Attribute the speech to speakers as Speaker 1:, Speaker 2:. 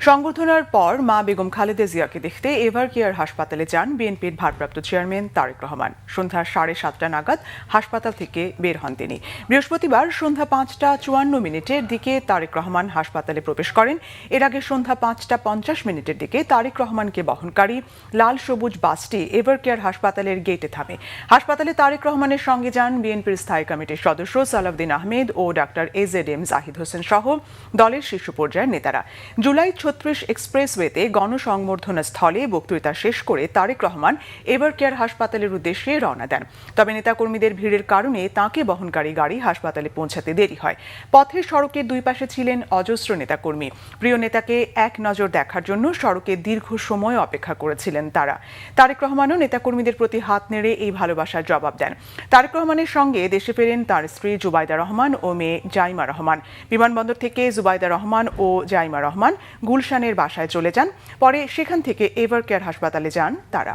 Speaker 1: সংবর্ধনার পর মা বেগম খালেদা জিয়াকে দেখতে এভার কেয়ার হাসপাতালে যান বিএনপির ভারপ্রাপ্ত চেয়ারম্যান তারেক রহমান। সন্ধ্যা 7:30 নাগাদ হাসপাতাল থেকে বের হন তিনি। বৃহস্পতিবার সন্ধ্যা 5:54 দিকে তারেক রহমান হাসপাতালে প্রবেশ করেন। এর আগে সন্ধ্যা 5:50 দিকে তারেক রহমানকে বহনকারী লাল সবুজ বাসটি এভার কেয়ার হাসপাতালের গেটে থামে। হাসপাতালে তারেক রহমানের সঙ্গে যান বিএনপির স্থায়ী কমিটির সদস্য সালাউদ্দিন আহমেদ ও ডাক্তার AZM জাহিদ হোসেন সহ দলের শীর্ষ পর্যায়ের নেতারা। জুলাই 36 এক্সপ্রেসওয়েতে গণসংবর্ধনা স্থলে বক্তৃতা শেষ করে তারেক রহমান এভার কেয়ার হাসপাতালের উদ্দেশ্যে রওনা দেন। তবে নেতাকর্মীদের ভিড়ের কারণে তাঁকে বহনকারী গাড়ি হাসপাতালে পৌঁছাতে দেরি হয়। পথের সড়কের দুই পাশে ছিলেন অজস্র নেতাকর্মী। প্রিয় নেতাকে এক নজর দেখার জন্য সড়কে দীর্ঘ সময় অপেক্ষা করেছিলেন তারা। তারেক রহমানও নেতাকর্মীদের প্রতি হাত নেড়ে এই ভালোবাসার জবাব দেন। তারেক রহমানের সঙ্গে দেশে ফেরেন তার স্ত্রী জুবাইদা রহমান ও মেয়ে জাইমা রহমান। বিমানবন্দর থেকে জুবাইদা রহমান ও জাইমা রহমান গুলশানের বাসায় চলে যান। পরে সেখান থেকে এভার কেয়ার হাসপাতালে যান তারা।